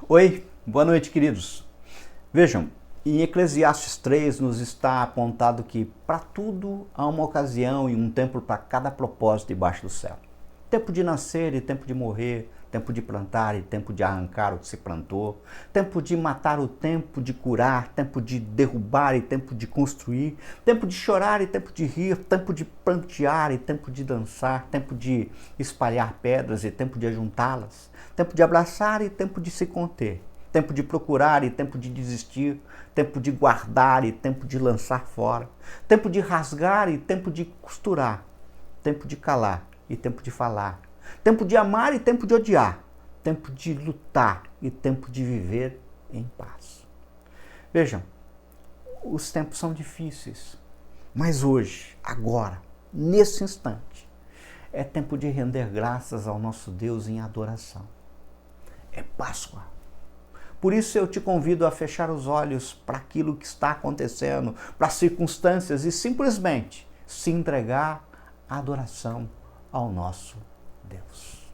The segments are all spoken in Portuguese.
Oi, boa noite, queridos. Vejam, em Eclesiastes 3 nos está apontado que para tudo há uma ocasião e um tempo para cada propósito debaixo do céu. Tempo de nascer e tempo de morrer, tempo de plantar e tempo de arrancar o que se plantou, tempo de matar o tempo de curar, tempo de derrubar e tempo de construir, tempo de chorar e tempo de rir, tempo de prantear e tempo de dançar, tempo de espalhar pedras e tempo de ajuntá-las, tempo de abraçar e tempo de se conter, tempo de procurar e tempo de desistir, tempo de guardar e tempo de lançar fora, tempo de rasgar e tempo de costurar, tempo de calar e tempo de falar, tempo de amar e tempo de odiar, tempo de lutar e tempo de viver em paz. Vejam, os tempos são difíceis, mas hoje, agora, nesse instante, é tempo de render graças ao nosso Deus em adoração. É Páscoa. Por isso eu te convido a fechar os olhos para aquilo que está acontecendo, para as circunstâncias e simplesmente se entregar à adoração ao nosso Deus.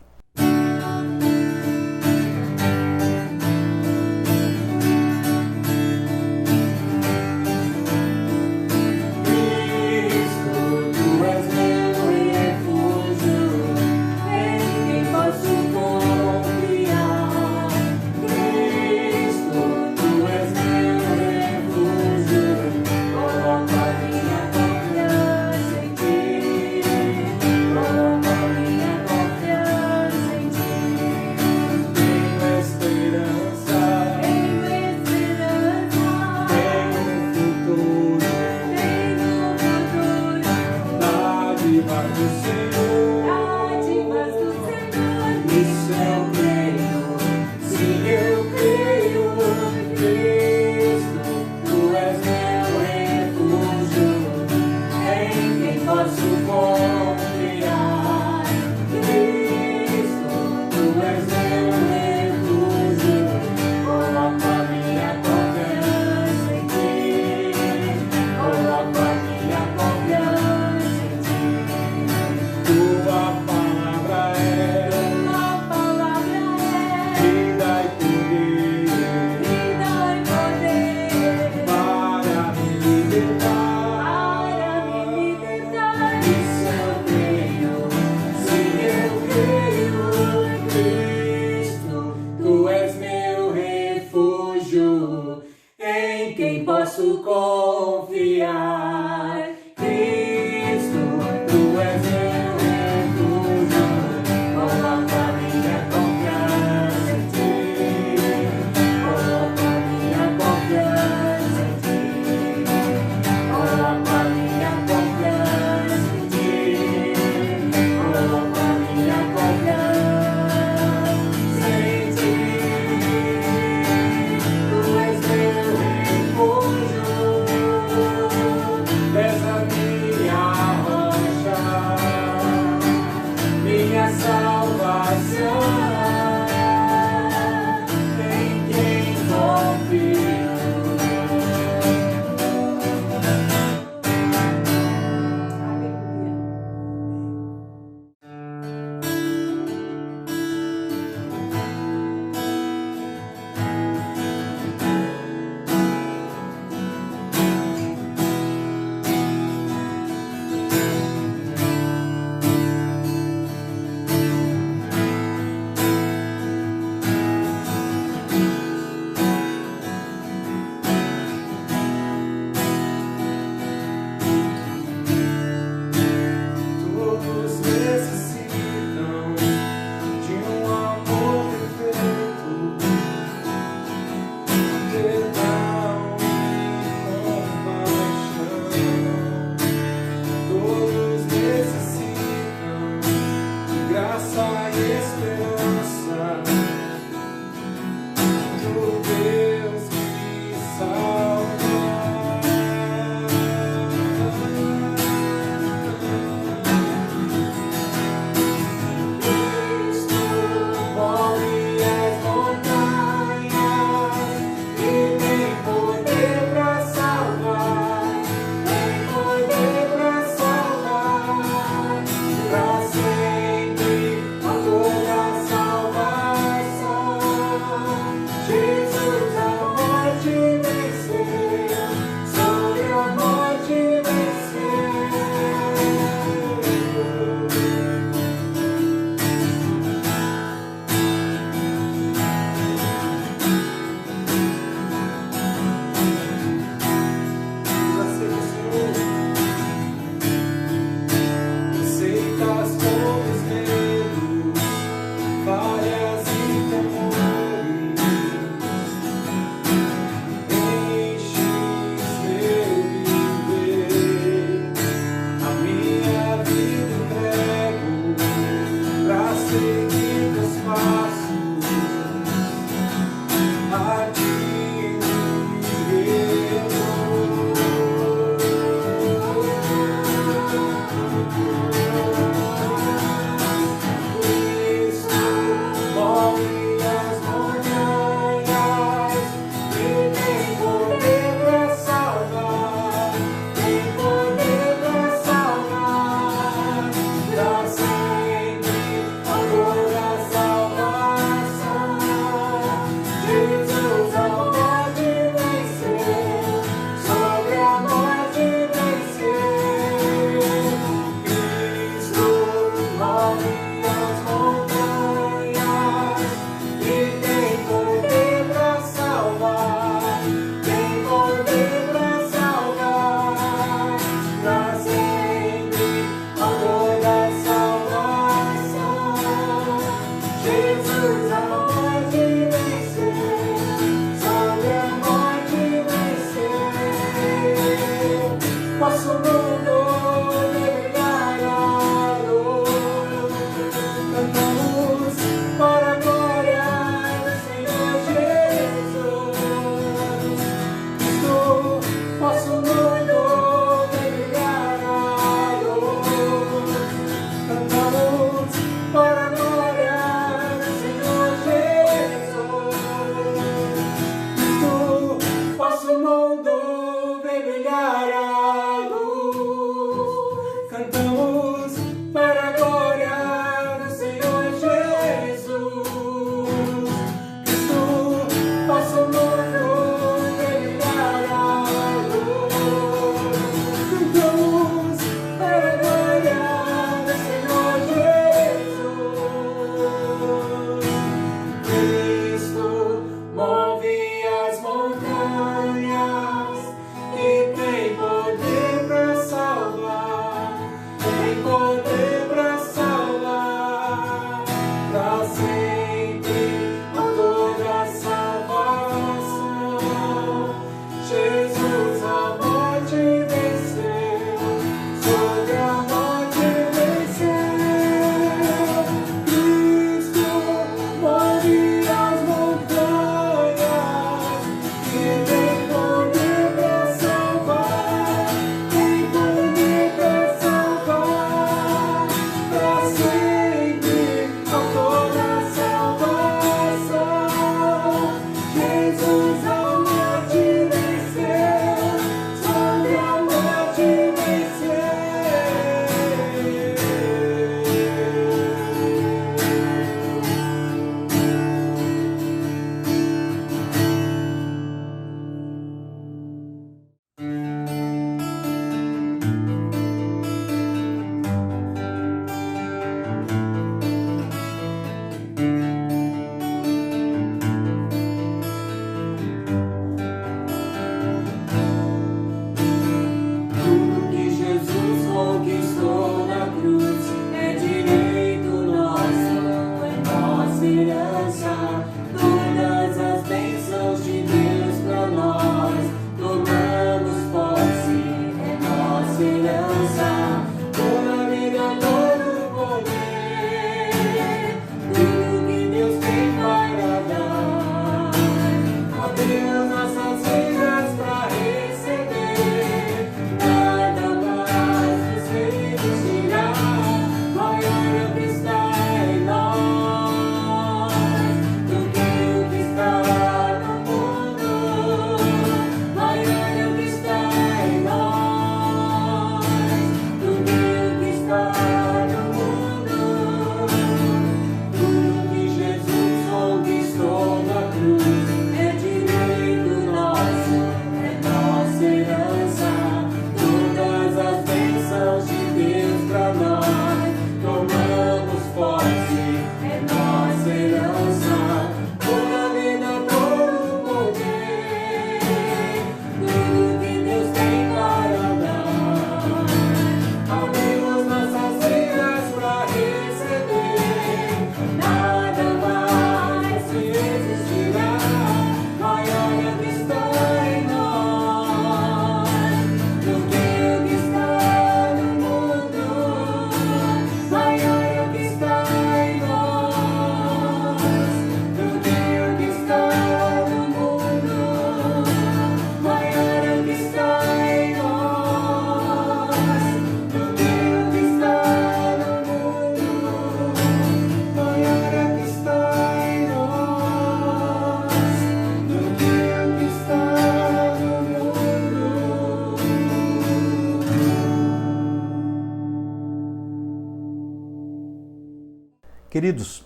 Queridos,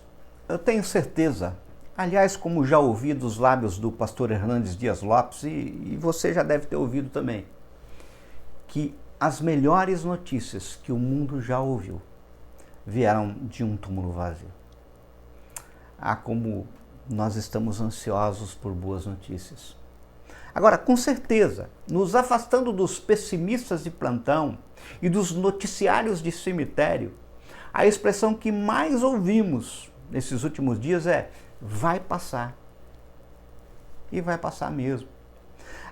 eu tenho certeza, aliás, como já ouvi dos lábios do pastor Hernandes Dias Lopes, e você já deve ter ouvido também, que as melhores notícias que o mundo já ouviu vieram de um túmulo vazio. Ah, como nós estamos ansiosos por boas notícias. Agora, com certeza, nos afastando dos pessimistas de plantão e dos noticiários de cemitério, a expressão que mais ouvimos nesses últimos dias é: vai passar. E vai passar mesmo.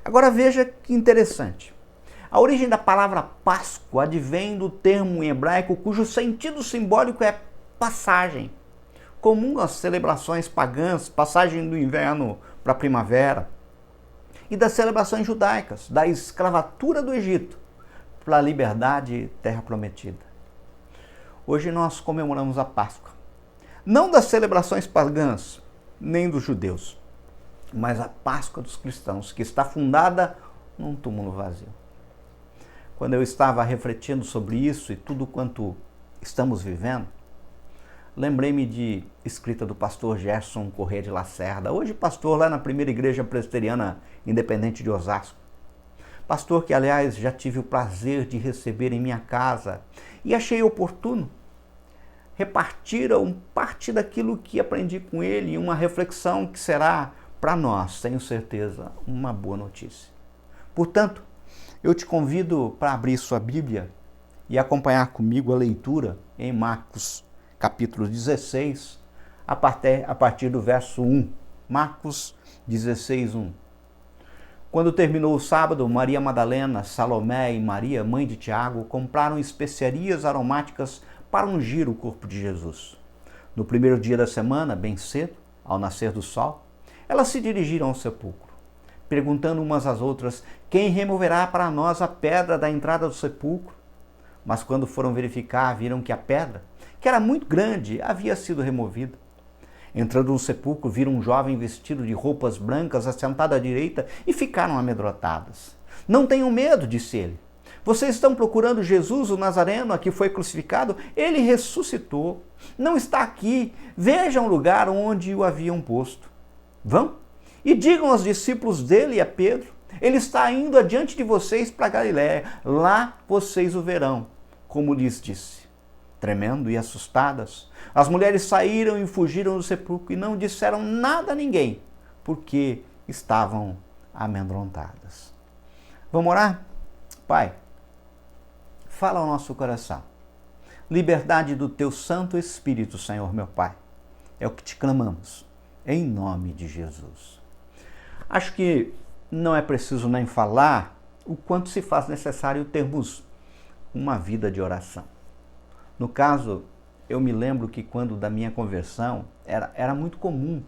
Agora veja que interessante. A origem da palavra Páscoa advém do termo em hebraico cujo sentido simbólico é passagem, comum às celebrações pagãs, passagem do inverno para a primavera, e das celebrações judaicas, da escravatura do Egito para a liberdade terra prometida. Hoje nós comemoramos a Páscoa, não das celebrações pagãs, nem dos judeus, mas a Páscoa dos cristãos, que está fundada num túmulo vazio. Quando eu estava refletindo sobre isso e tudo quanto estamos vivendo, lembrei-me de escrita do pastor Gerson Corrêa de Lacerda, hoje pastor lá na primeira igreja presbiteriana independente de Osasco. Pastor que, aliás, já tive o prazer de receber em minha casa e achei oportuno repartir parte daquilo que aprendi com ele em uma reflexão que será para nós, tenho certeza, uma boa notícia. Portanto, eu te convido para abrir sua Bíblia e acompanhar comigo a leitura em Marcos capítulo 16, a partir do verso 1. Marcos 16, 1. Quando terminou o sábado, Maria Madalena, Salomé e Maria, mãe de Tiago, compraram especiarias aromáticas para ungir o corpo de Jesus. No primeiro dia da semana, bem cedo, ao nascer do sol, elas se dirigiram ao sepulcro, perguntando umas às outras: quem removerá para nós a pedra da entrada do sepulcro? Mas quando foram verificar, viram que a pedra, que era muito grande, havia sido removida. Entrando no sepulcro, viram um jovem vestido de roupas brancas assentado à direita e ficaram amedrontadas. Não tenham medo, disse ele. Vocês estão procurando Jesus, o Nazareno, a que foi crucificado? Ele ressuscitou. Não está aqui. Vejam o lugar onde o haviam posto. Vão e digam aos discípulos dele e a Pedro: ele está indo adiante de vocês para Galiléia. Lá vocês o verão, como lhes disse. Tremendo e assustadas, as mulheres saíram e fugiram do sepulcro e não disseram nada a ninguém, porque estavam amedrontadas. Vamos orar? Pai, fala ao nosso coração. Liberdade do teu Santo Espírito, Senhor meu Pai. É o que te clamamos, em nome de Jesus. Acho que não é preciso nem falar o quanto se faz necessário termos uma vida de oração. No caso, eu me lembro que quando da minha conversão, era muito comum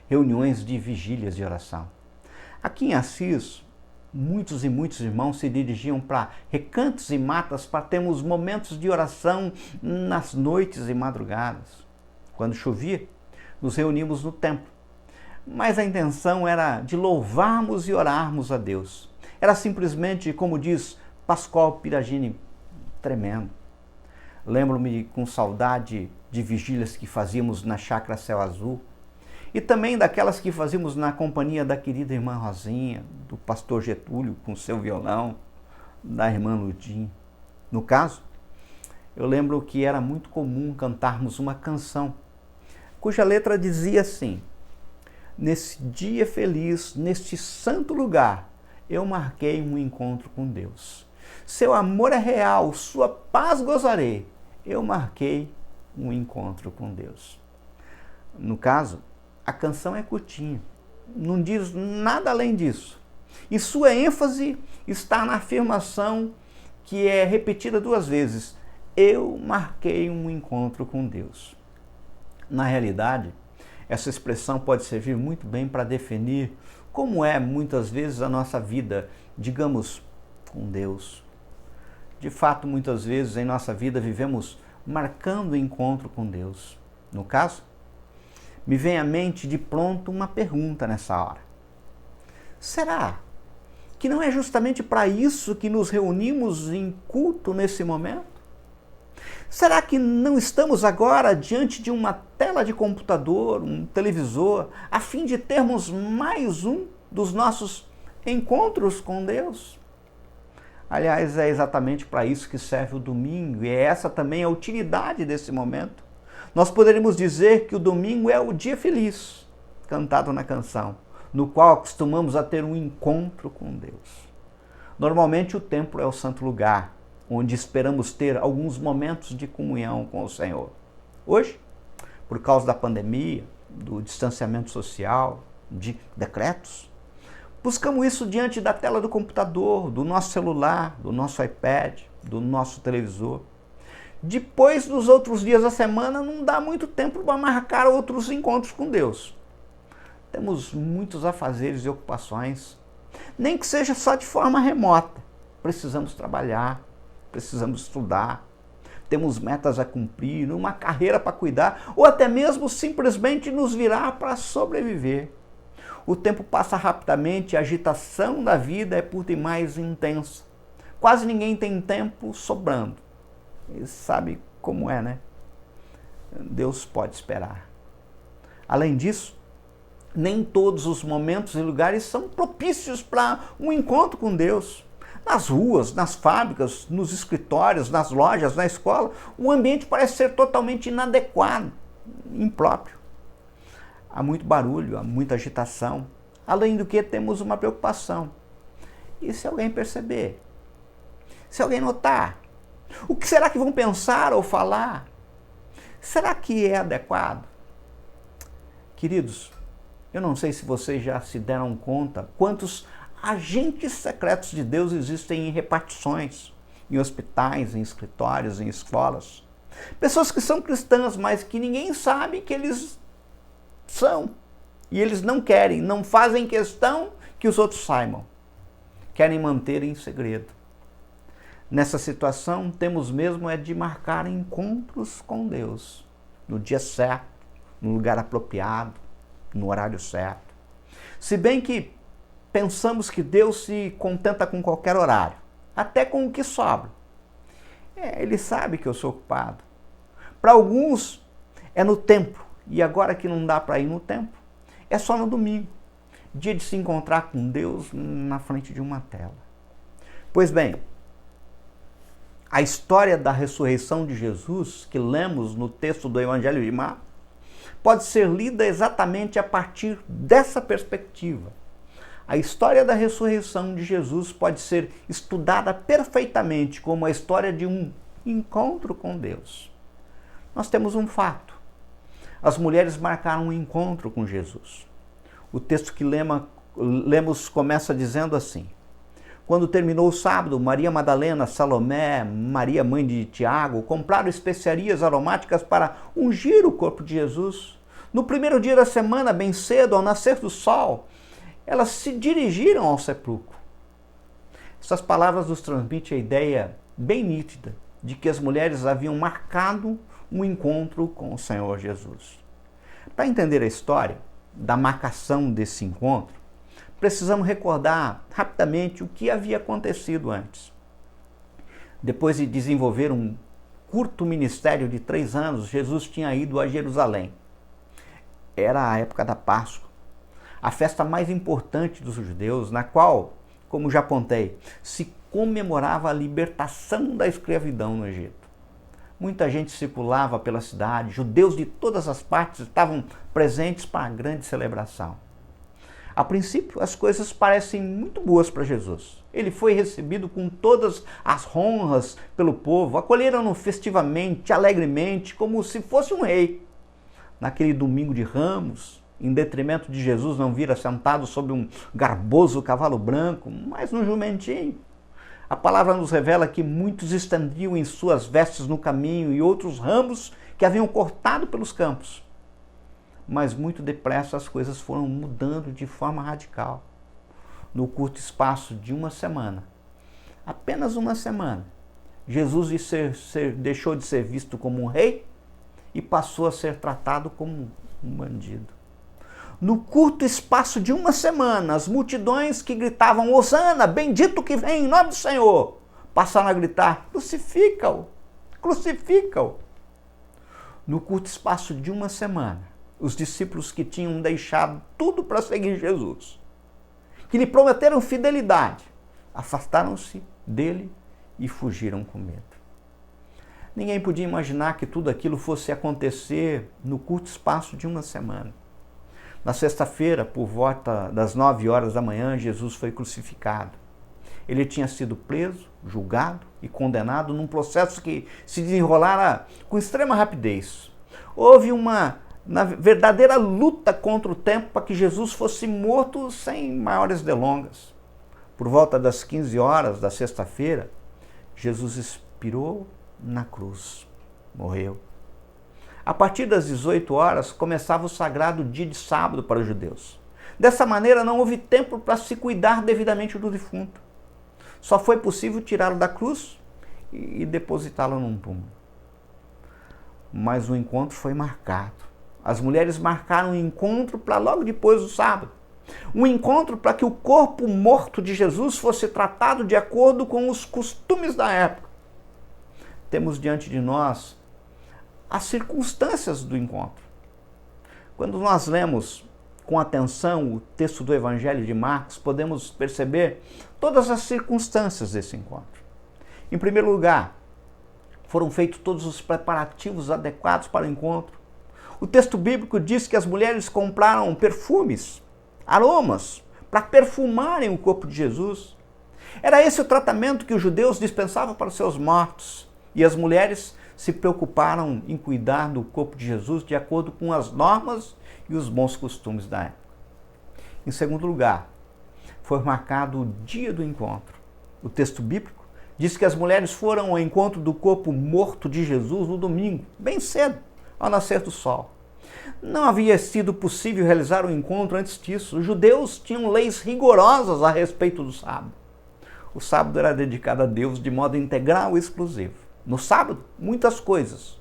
reuniões de vigílias de oração. Aqui em Assis, muitos e muitos irmãos se dirigiam para recantos e matas para termos momentos de oração nas noites e madrugadas. Quando chovia, nos reuníamos no templo. Mas a intenção era de louvarmos e orarmos a Deus. Era simplesmente, como diz Pascoal Piragini, tremendo. Lembro-me com saudade de vigílias que fazíamos na Chácara Céu Azul e também daquelas que fazíamos na companhia da querida irmã Rosinha, do pastor Getúlio com seu violão, da irmã Ludim. No caso, eu lembro que era muito comum cantarmos uma canção cuja letra dizia assim: nesse dia feliz, neste santo lugar, eu marquei um encontro com Deus. Seu amor é real, sua paz gozarei. Eu marquei um encontro com Deus. No caso, a canção é curtinha, não diz nada além disso. E sua ênfase está na afirmação que é repetida 2 vezes: eu marquei um encontro com Deus. Na realidade, essa expressão pode servir muito bem para definir como é muitas vezes a nossa vida, digamos, com Deus. De fato, muitas vezes em nossa vida vivemos marcando o encontro com Deus. No caso, me vem à mente de pronto uma pergunta nessa hora. Será que não é justamente para isso que nos reunimos em culto nesse momento? Será que não estamos agora diante de uma tela de computador, um televisor, a fim de termos mais um dos nossos encontros com Deus? Aliás, é exatamente para isso que serve o domingo, e é essa também a utilidade desse momento. Nós poderíamos dizer que o domingo é o dia feliz, cantado na canção, no qual acostumamos a ter um encontro com Deus. Normalmente o templo é o santo lugar, onde esperamos ter alguns momentos de comunhão com o Senhor. Hoje, por causa da pandemia, do distanciamento social, de decretos, buscamos isso diante da tela do computador, do nosso celular, do nosso iPad, do nosso televisor. Depois, nos outros dias da semana, não dá muito tempo para marcar outros encontros com Deus. Temos muitos afazeres e ocupações, nem que seja só de forma remota. Precisamos trabalhar, precisamos estudar, temos metas a cumprir, uma carreira para cuidar, ou até mesmo simplesmente nos virar para sobreviver. O tempo passa rapidamente, a agitação da vida é por demais intensa. Quase ninguém tem tempo sobrando. E sabe como é, né? Deus pode esperar. Além disso, nem todos os momentos e lugares são propícios para um encontro com Deus. Nas ruas, nas fábricas, nos escritórios, nas lojas, na escola, o ambiente parece ser totalmente inadequado, impróprio. Há muito barulho, há muita agitação. Além do que, temos uma preocupação. E se alguém perceber? Se alguém notar? O que será que vão pensar ou falar? Será que é adequado? Queridos, eu não sei se vocês já se deram conta quantos agentes secretos de Deus existem em repartições, em hospitais, em escritórios, em escolas. Pessoas que são cristãs, mas que ninguém sabe que eles são. E eles não querem, não fazem questão que os outros saibam. Querem manter em segredo. Nessa situação, temos mesmo é de marcar encontros com Deus, no dia certo, no lugar apropriado, no horário certo. Se bem que pensamos que Deus se contenta com qualquer horário, até com o que sobra. Ele sabe que eu sou ocupado. Para alguns é no templo, e agora que não dá para ir no templo, é só no domingo, dia de se encontrar com Deus na frente de uma tela. Pois bem, a história da ressurreição de Jesus, que lemos no texto do Evangelho de Marcos, pode ser lida exatamente a partir dessa perspectiva. A história da ressurreição de Jesus pode ser estudada perfeitamente como a história de um encontro com Deus. Nós temos um fato. As mulheres marcaram um encontro com Jesus. O texto que lemos começa dizendo assim: quando terminou o sábado, Maria Madalena, Salomé, Maria, mãe de Tiago, compraram especiarias aromáticas para ungir o corpo de Jesus. No primeiro dia da semana, bem cedo, ao nascer do sol, elas se dirigiram ao sepulcro. Essas palavras nos transmitem a ideia bem nítida de que as mulheres haviam marcado um encontro com o Senhor Jesus. Para entender a história da marcação desse encontro, precisamos recordar rapidamente o que havia acontecido antes. Depois de desenvolver um curto ministério de 3 anos, Jesus tinha ido a Jerusalém. Era a época da Páscoa, a festa mais importante dos judeus, na qual, como já apontei, se comemorava a libertação da escravidão no Egito. Muita gente circulava pela cidade, judeus de todas as partes estavam presentes para a grande celebração. A princípio, as coisas parecem muito boas para Jesus. Ele foi recebido com todas as honras pelo povo, acolheram-no festivamente, alegremente, como se fosse um rei. Naquele domingo de Ramos, em detrimento de Jesus não vir assentado sobre um garboso cavalo branco, mas num jumentinho. A palavra nos revela que muitos estendiam em suas vestes no caminho e outros ramos que haviam cortado pelos campos. Mas muito depressa as coisas foram mudando de forma radical. No curto espaço de uma semana, apenas uma semana, Jesus deixou de ser visto como um rei e passou a ser tratado como um bandido. No curto espaço de uma semana, as multidões que gritavam Hosana, bendito que vem em nome do Senhor, passaram a gritar, crucifica-o, crucifica-o. No curto espaço de uma semana, os discípulos que tinham deixado tudo para seguir Jesus, que lhe prometeram fidelidade, afastaram-se dele e fugiram com medo. Ninguém podia imaginar que tudo aquilo fosse acontecer no curto espaço de uma semana. Na sexta-feira, por volta das 9 horas da manhã, Jesus foi crucificado. Ele tinha sido preso, julgado e condenado num processo que se desenrolara com extrema rapidez. Houve uma verdadeira luta contra o tempo para que Jesus fosse morto sem maiores delongas. Por volta das 15 horas da sexta-feira, Jesus expirou na cruz, morreu. A partir das 18 horas, começava o sagrado dia de sábado para os judeus. Dessa maneira, não houve tempo para se cuidar devidamente do defunto. Só foi possível tirá-lo da cruz e depositá-lo num túmulo. Mas o encontro foi marcado. As mulheres marcaram um encontro para logo depois do sábado. Um encontro para que o corpo morto de Jesus fosse tratado de acordo com os costumes da época. Temos diante de nós as circunstâncias do encontro. Quando nós lemos com atenção o texto do Evangelho de Marcos, podemos perceber todas as circunstâncias desse encontro. Em primeiro lugar, foram feitos todos os preparativos adequados para o encontro. O texto bíblico diz que as mulheres compraram perfumes, aromas, para perfumarem o corpo de Jesus. Era esse o tratamento que os judeus dispensavam para os seus mortos. E as mulheres se preocuparam em cuidar do corpo de Jesus de acordo com as normas e os bons costumes da época. Em segundo lugar, foi marcado o dia do encontro. O texto bíblico diz que as mulheres foram ao encontro do corpo morto de Jesus no domingo, bem cedo, ao nascer do sol. Não havia sido possível realizar o encontro antes disso. Os judeus tinham leis rigorosas a respeito do sábado. O sábado era dedicado a Deus de modo integral e exclusivo. No sábado, muitas coisas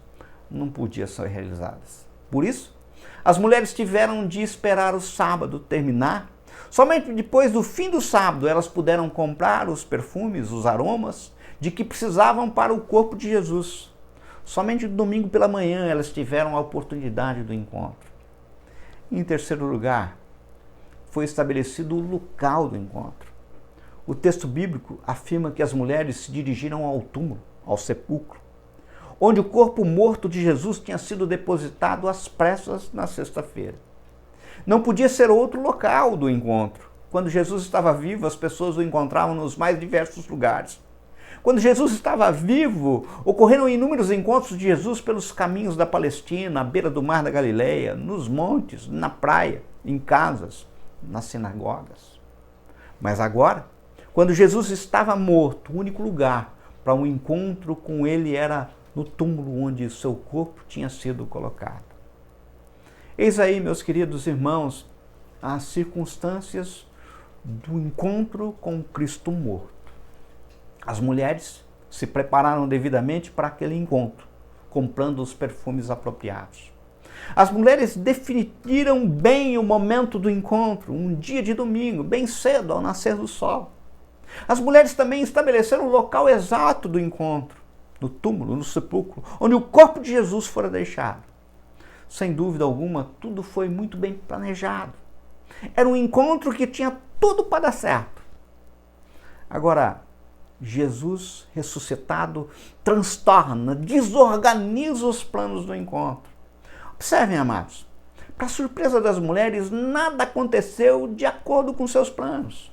não podiam ser realizadas. Por isso, as mulheres tiveram de esperar o sábado terminar. Somente depois do fim do sábado elas puderam comprar os perfumes, os aromas de que precisavam para o corpo de Jesus. Somente no domingo pela manhã elas tiveram a oportunidade do encontro. Em terceiro lugar, foi estabelecido o local do encontro. O texto bíblico afirma que as mulheres se dirigiram ao túmulo, ao sepulcro, onde o corpo morto de Jesus tinha sido depositado às pressas na sexta-feira. Não podia ser outro local do encontro. Quando Jesus estava vivo, as pessoas o encontravam nos mais diversos lugares. Quando Jesus estava vivo, ocorreram inúmeros encontros de Jesus pelos caminhos da Palestina, à beira do mar da Galileia, nos montes, na praia, em casas, nas sinagogas. Mas agora, quando Jesus estava morto, o único lugar para um encontro com ele era no túmulo onde o seu corpo tinha sido colocado. Eis aí, meus queridos irmãos, as circunstâncias do encontro com Cristo morto. As mulheres se prepararam devidamente para aquele encontro, comprando os perfumes apropriados. As mulheres definiram bem o momento do encontro, um dia de domingo, bem cedo, ao nascer do sol. As mulheres também estabeleceram o local exato do encontro, no túmulo, no sepulcro, onde o corpo de Jesus fora deixado. Sem dúvida alguma, tudo foi muito bem planejado. Era um encontro que tinha tudo para dar certo. Agora, Jesus ressuscitado transtorna, desorganiza os planos do encontro. Observem, amados, para surpresa das mulheres, nada aconteceu de acordo com seus planos.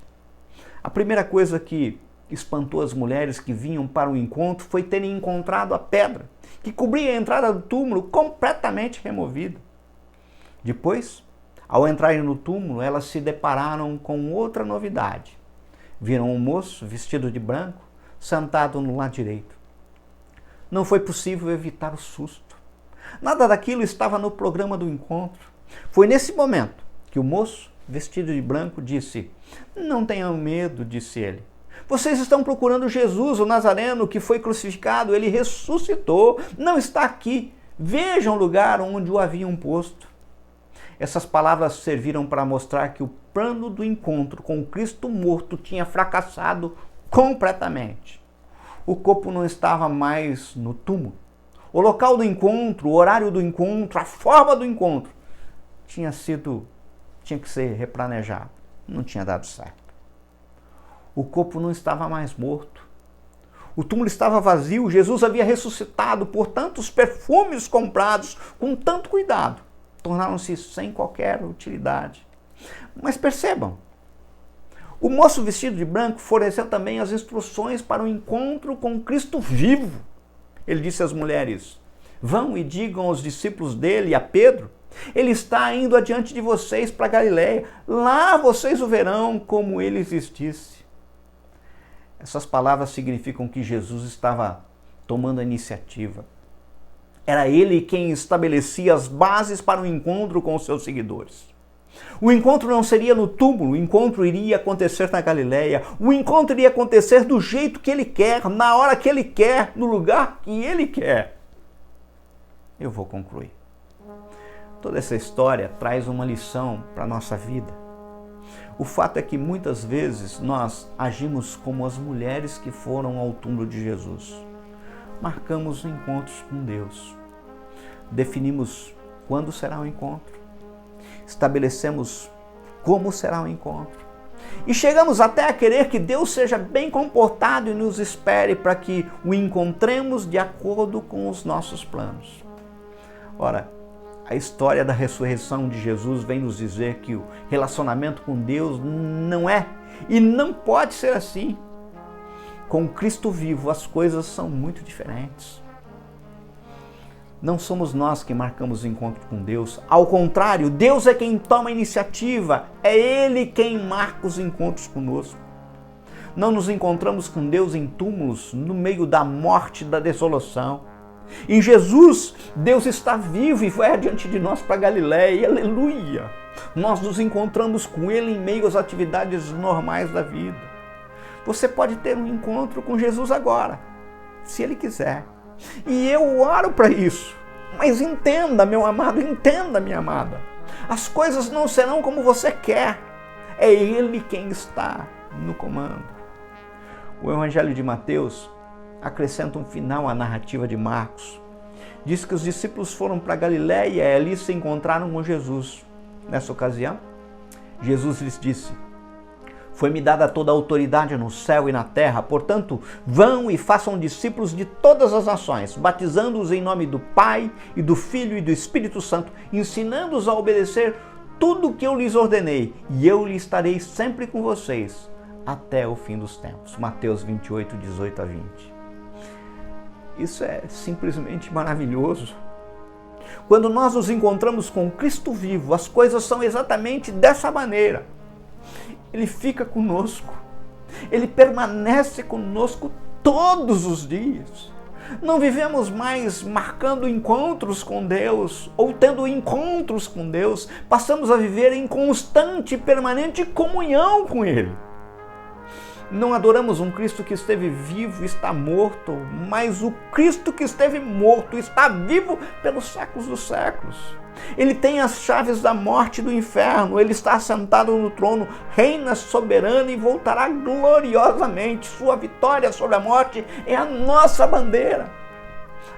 A primeira coisa que espantou as mulheres que vinham para o encontro foi terem encontrado a pedra que cobria a entrada do túmulo completamente removida. Depois, ao entrarem no túmulo, elas se depararam com outra novidade. Viram um moço vestido de branco, sentado no lado direito. Não foi possível evitar o susto. Nada daquilo estava no programa do encontro. Foi nesse momento que o moço, vestido de branco, disse: "Não tenham medo", disse ele. "Vocês estão procurando Jesus, o Nazareno, que foi crucificado. Ele ressuscitou, não está aqui. Vejam o lugar onde o haviam posto." Essas palavras serviram para mostrar que o plano do encontro com Cristo morto tinha fracassado completamente. O corpo não estava mais no túmulo. O local do encontro, o horário do encontro, a forma do encontro tinha que ser replanejado. Não tinha dado certo. O corpo não estava mais morto. O túmulo estava vazio. Jesus havia ressuscitado, portanto, os perfumes comprados com tanto cuidado tornaram-se sem qualquer utilidade. Mas percebam, o moço vestido de branco forneceu também as instruções para o encontro com Cristo vivo. Ele disse às mulheres: "Vão e digam aos discípulos dele e a Pedro, ele está indo adiante de vocês para Galileia. Lá vocês o verão como ele lhes disse." Essas palavras significam que Jesus estava tomando a iniciativa. Era ele quem estabelecia as bases para o encontro com os seus seguidores. O encontro não seria no túmulo, o encontro iria acontecer na Galileia. O encontro iria acontecer do jeito que ele quer, na hora que ele quer, no lugar que ele quer. Eu vou concluir. Toda essa história traz uma lição para a nossa vida. O fato é que muitas vezes nós agimos como as mulheres que foram ao túmulo de Jesus. Marcamos encontros com Deus. Definimos quando será o encontro. Estabelecemos como será o encontro. E chegamos até a querer que Deus seja bem comportado e nos espere para que o encontremos de acordo com os nossos planos. Ora, a história da ressurreição de Jesus vem nos dizer que o relacionamento com Deus não é e não pode ser assim. Com Cristo vivo, as coisas são muito diferentes. Não somos nós que marcamos o encontro com Deus. Ao contrário, Deus é quem toma a iniciativa. É Ele quem marca os encontros conosco. Não nos encontramos com Deus em túmulos, no meio da morte e da desolação. Em Jesus, Deus está vivo e vai adiante de nós para Galiléia. Aleluia! Nós nos encontramos com Ele em meio às atividades normais da vida. Você pode ter um encontro com Jesus agora, se Ele quiser. E eu oro para isso. Mas entenda, meu amado, entenda, minha amada. As coisas não serão como você quer. É Ele quem está no comando. O Evangelho de Mateus acrescenta um final à narrativa de Marcos. Diz que os discípulos foram para Galiléia e ali se encontraram com Jesus. Nessa ocasião, Jesus lhes disse: foi-me dada toda a autoridade no céu e na terra, portanto, vão e façam discípulos de todas as nações, batizando-os em nome do Pai e do Filho e do Espírito Santo, ensinando-os a obedecer tudo o que eu lhes ordenei, e eu lhes estarei sempre com vocês, até o fim dos tempos. Mateus 28, 18 a 20. Isso é simplesmente maravilhoso. Quando nós nos encontramos com Cristo vivo, as coisas são exatamente dessa maneira. Ele fica conosco, Ele permanece conosco todos os dias. Não vivemos mais marcando encontros com Deus ou tendo encontros com Deus, passamos a viver em constante e permanente comunhão com Ele. Não adoramos um Cristo que esteve vivo e está morto, mas o Cristo que esteve morto está vivo pelos séculos dos séculos. Ele tem as chaves da morte e do inferno, Ele está sentado no trono, reina soberano e voltará gloriosamente. Sua vitória sobre a morte é a nossa bandeira.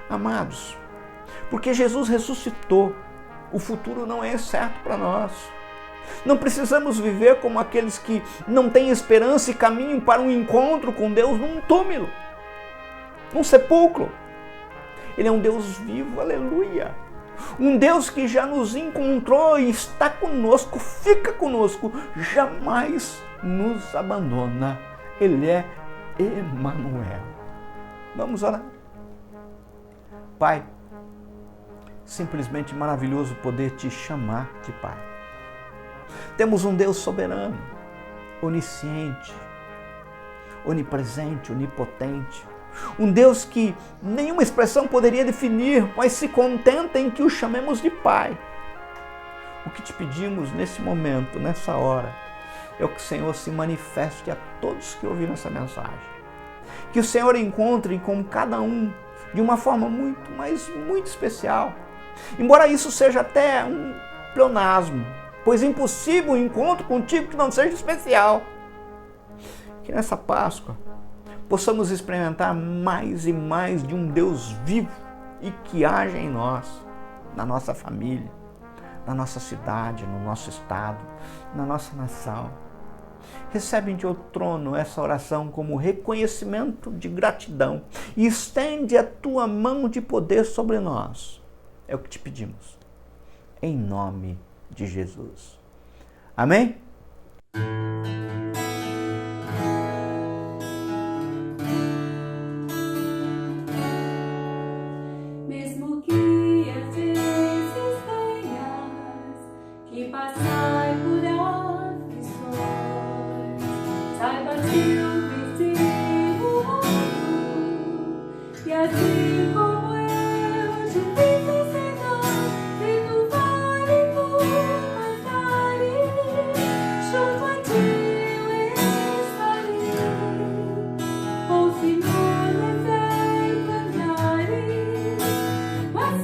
Amados, porque Jesus ressuscitou, o futuro não é incerto para nós. Não precisamos viver como aqueles que não têm esperança e caminham para um encontro com Deus num túmulo, num sepulcro. Ele é um Deus vivo, aleluia. Um Deus que já nos encontrou e está conosco, fica conosco, jamais nos abandona. Ele é Emanuel. Vamos orar. Pai, simplesmente maravilhoso poder te chamar de Pai. Temos um Deus soberano, onisciente, onipresente, onipotente. Um Deus que nenhuma expressão poderia definir, mas se contenta em que o chamemos de Pai. O que te pedimos nesse momento, nessa hora, é que o Senhor se manifeste a todos que ouviram essa mensagem. Que o Senhor encontre com cada um de uma forma muito, mas muito especial. Embora isso seja até um pleonasmo, pois é impossível um encontro contigo que não seja especial. Que nessa Páscoa possamos experimentar mais e mais de um Deus vivo e que age em nós, na nossa família, na nossa cidade, no nosso estado, na nossa nação. Recebe em teu trono essa oração como reconhecimento de gratidão e estende a tua mão de poder sobre nós. É o que te pedimos. Em nome de Jesus. Amém? Mesmo que às vezes tenhas que passar por aflições, saiba que eu venci o mundo e assim como eu te fiz vencedor, e no vale por cantarei, junto a ti eu estarei. O Senhor me fez cantarei, mas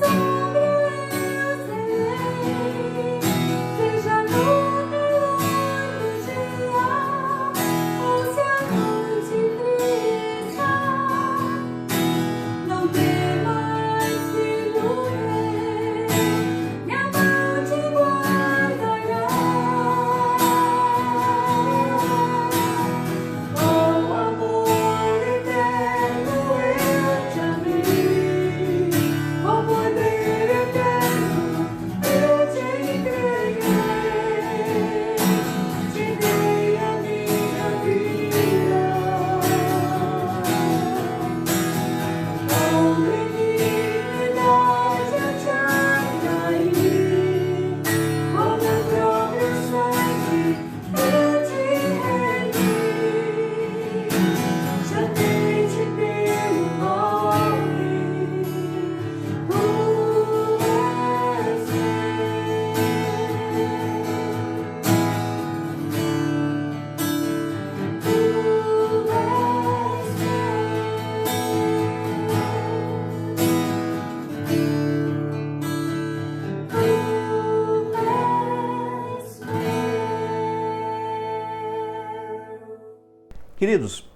Queridos,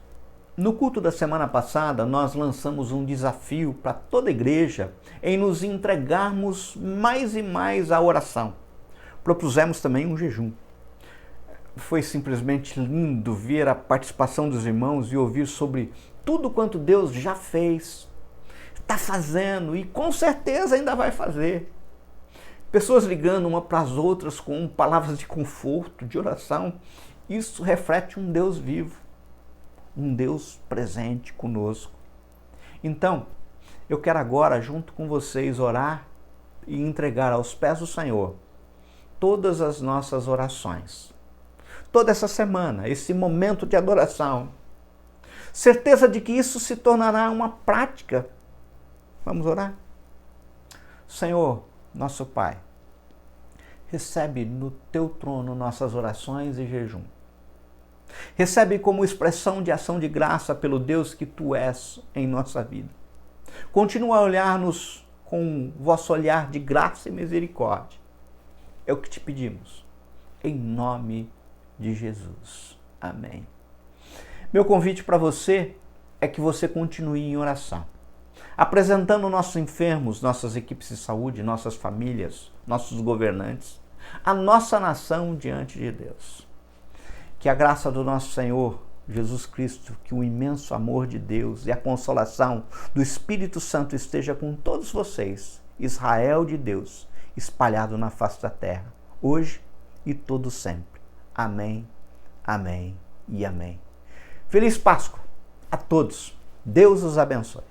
no culto da semana passada, nós lançamos um desafio para toda a igreja em nos entregarmos mais e mais à oração. Propusemos também um jejum. Foi simplesmente lindo ver a participação dos irmãos e ouvir sobre tudo quanto Deus já fez, está fazendo e com certeza ainda vai fazer. Pessoas ligando uma para as outras com palavras de conforto, de oração. Isso reflete um Deus vivo, um Deus presente conosco. Então, eu quero agora, junto com vocês, orar e entregar aos pés do Senhor todas as nossas orações. Toda essa semana, esse momento de adoração. Certeza de que isso se tornará uma prática. Vamos orar? Senhor, nosso Pai, recebe no teu trono nossas orações e jejum. Recebe como expressão de ação de graça pelo Deus que tu és em nossa vida. Continua a olhar-nos com o vosso olhar de graça e misericórdia. É o que te pedimos, em nome de Jesus. Amém. Meu convite para você é que você continue em oração, apresentando nossos enfermos, nossas equipes de saúde, nossas famílias, nossos governantes, a nossa nação diante de Deus. Que a graça do nosso Senhor Jesus Cristo, que o imenso amor de Deus e a consolação do Espírito Santo esteja com todos vocês, Israel de Deus, espalhado na face da terra, hoje e todo sempre. Amém, amém e amém. Feliz Páscoa a todos. Deus os abençoe.